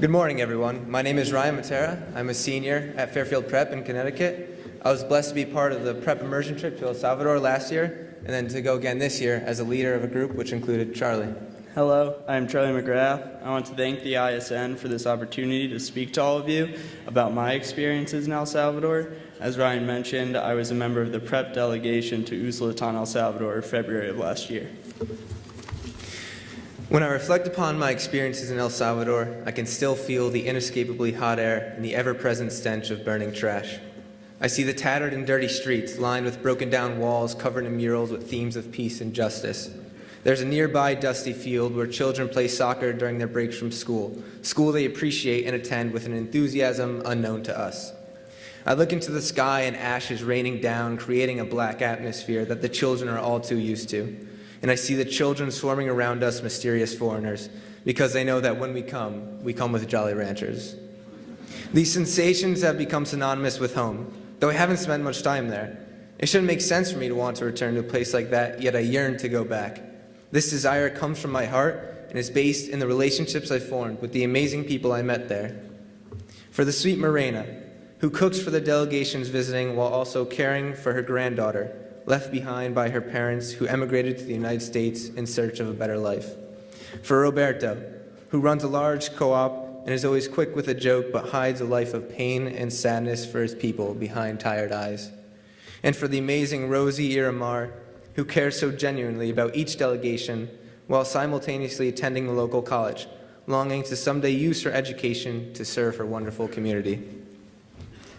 Good morning, everyone. My name is Ryan Matera. I'm a senior at Fairfield Prep in Connecticut. I was blessed to be part of the prep immersion trip to El Salvador last year, and then to go again this year as a leader of a group which included Charlie. Hello, I'm Charlie McGrath. I want to thank the ISN for this opportunity to speak to all of you about my experiences in El Salvador. As Ryan mentioned, I was a member of the prep delegation to Usulután, El Salvador, in February of last year. When I reflect upon my experiences in El Salvador, I can still feel the inescapably hot air and the ever-present stench of burning trash. I see the tattered and dirty streets lined with broken down walls covered in murals with themes of peace and justice. There's a nearby dusty field where children play soccer during their breaks from school they appreciate and attend with an enthusiasm unknown to us. I look into the sky and ash is raining down, creating a black atmosphere that the children are all too used to. And I see the children swarming around us, mysterious foreigners, because they know that when we come with Jolly Ranchers. These sensations have become synonymous with home, though I haven't spent much time there. It shouldn't make sense for me to want to return to a place like that, yet I yearn to go back. This desire comes from my heart and is based in the relationships I formed with the amazing people I met there. For the sweet Morena, who cooks for the delegations visiting while also caring for her granddaughter, left behind by her parents who emigrated to the United States in search of a better life. For Roberto, who runs a large co-op and is always quick with a joke but hides a life of pain and sadness for his people behind tired eyes. And for the amazing Rosie Iramar, who cares so genuinely about each delegation while simultaneously attending the local college, longing to someday use her education to serve her wonderful community.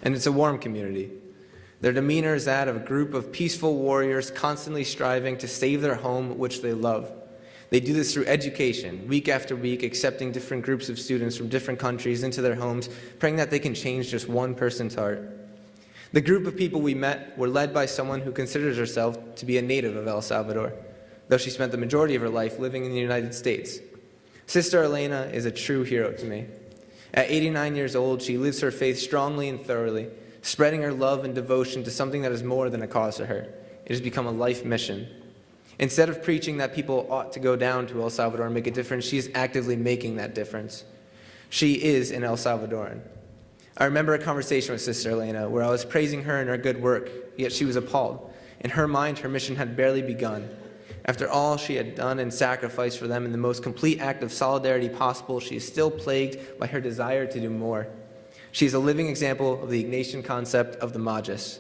And it's a warm community. Their demeanor is that of a group of peaceful warriors constantly striving to save their home, which they love. They do this through education, week after week, accepting different groups of students from different countries into their homes, praying that they can change just one person's heart. The group of people we met were led by someone who considers herself to be a native of El Salvador, though she spent the majority of her life living in the United States. Sister Elena is a true hero to me. At 89 years old, she lives her faith strongly and thoroughly, spreading her love and devotion to something that is more than a cause to her. It has become a life mission. Instead of preaching that people ought to go down to El Salvador and make a difference, she is actively making that difference. She is an El Salvadoran. I remember a conversation with Sister Elena where I was praising her and her good work, yet she was appalled. In her mind, her mission had barely begun. After all she had done and sacrificed for them in the most complete act of solidarity possible, she is still plagued by her desire to do more. She is a living example of the Ignatian concept of the magis.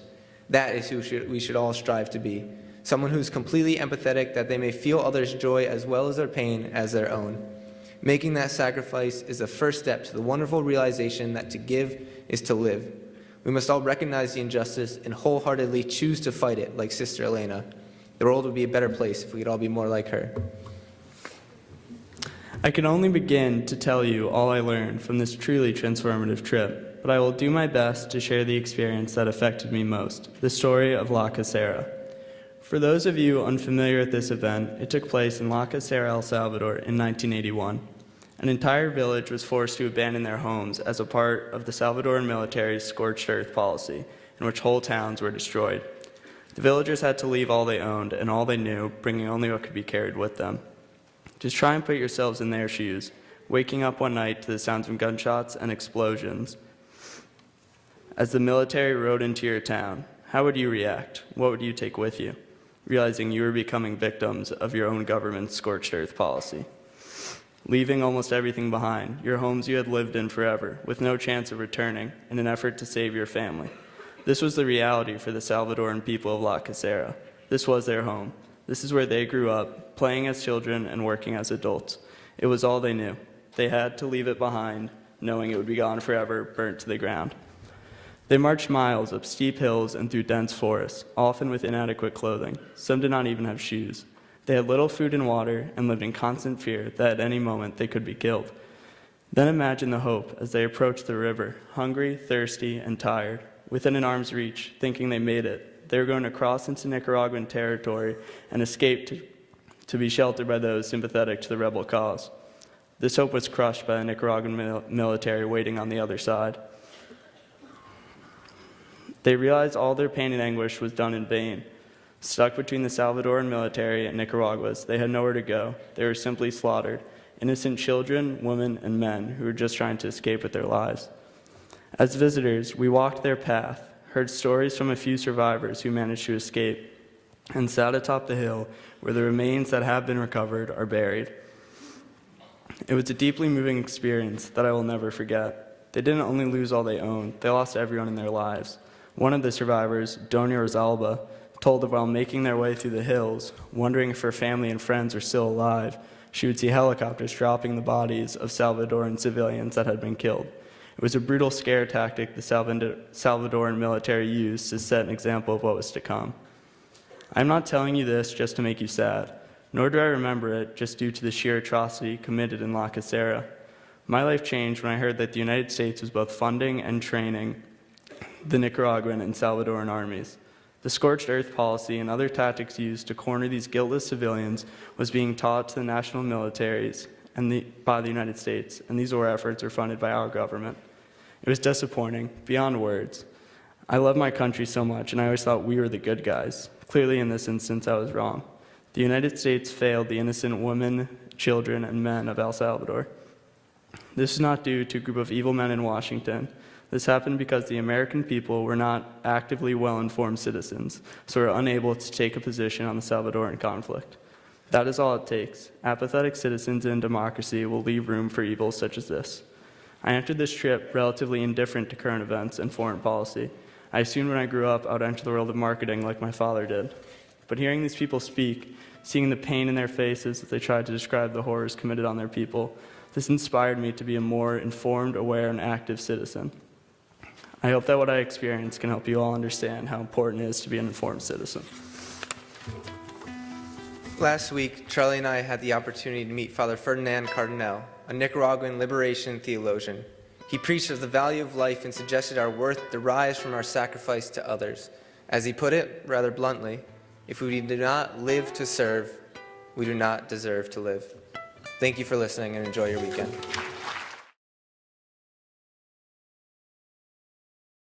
That is who we should all strive to be. Someone who is completely empathetic, that they may feel others' joy as well as their pain as their own. Making that sacrifice is the first step to the wonderful realization that to give is to live. We must all recognize the injustice and wholeheartedly choose to fight it like Sister Elena. The world would be a better place if we could all be more like her. I can only begin to tell you all I learned from this truly transformative trip, but I will do my best to share the experience that affected me most, the story of La Casera. For those of you unfamiliar with this event, it took place in La Casera, El Salvador in 1981. An entire village was forced to abandon their homes as a part of the Salvadoran military's scorched earth policy, in which whole towns were destroyed. The villagers had to leave all they owned and all they knew, bringing only what could be carried with them. Just try and put yourselves in their shoes, waking up one night to the sounds of gunshots and explosions. As the military rode into your town, how would you react? What would you take with you, realizing you were becoming victims of your own government's scorched earth policy? Leaving almost everything behind, your homes you had lived in forever, with no chance of returning, in an effort to save your family. This was the reality for the Salvadoran people of La Casera. This was their home. This is where they grew up, playing as children and working as adults. It was all they knew. They had to leave it behind, knowing it would be gone forever, burnt to the ground. They marched miles up steep hills and through dense forests, often with inadequate clothing. Some did not even have shoes. They had little food and water and lived in constant fear that at any moment they could be killed. Then imagine the hope as they approached the river, hungry, thirsty, and tired, within an arm's reach, thinking they made it. They were going to cross into Nicaraguan territory and escape to be sheltered by those sympathetic to the rebel cause. This hope was crushed by the Nicaraguan military waiting on the other side. They realized all their pain and anguish was done in vain. Stuck between the Salvadoran military and Nicaragua's, they had nowhere to go. They were simply slaughtered, innocent children, women, and men who were just trying to escape with their lives. As visitors, we walked their path, heard stories from a few survivors who managed to escape, and sat atop the hill where the remains that have been recovered are buried. It was a deeply moving experience that I will never forget. They didn't only lose all they owned, they lost everyone in their lives. One of the survivors, Doir, told that while making their way through the hills, wondering if her family and friends were still alive, she would see helicopters dropping the bodies of Salvadoran civilians that had been killed. It was a brutal scare tactic the Salvadoran military used to set an example of what was to come. I'm not telling you this just to make you sad, nor do I remember it just due to the sheer atrocity committed in La Casera. My life changed when I heard that the United States was both funding and training the Nicaraguan and Salvadoran armies. The scorched earth policy and other tactics used to corner these guiltless civilians was being taught to the national militaries by the United States, and these war efforts were funded by our government. It was disappointing, beyond words. I love my country so much, and I always thought we were the good guys. Clearly, in this instance, I was wrong. The United States failed the innocent women, children, and men of El Salvador. This is not due to a group of evil men in Washington. This happened because the American people were not actively well-informed citizens, so were unable to take a position on the Salvadoran conflict. That is all it takes. Apathetic citizens in democracy will leave room for evils such as this. I entered this trip relatively indifferent to current events and foreign policy. I assumed when I grew up I would enter the world of marketing like my father did. But hearing these people speak, seeing the pain in their faces as they tried to describe the horrors committed on their people, this inspired me to be a more informed, aware, and active citizen. I hope that what I experienced can help you all understand how important it is to be an informed citizen. Last week, Charlie and I had the opportunity to meet Father Ferdinand Cardinal, a Nicaraguan liberation theologian. He preached of the value of life and suggested our worth derives from our sacrifice to others. As he put it, rather bluntly, if we do not live to serve, we do not deserve to live. Thank you for listening and enjoy your weekend.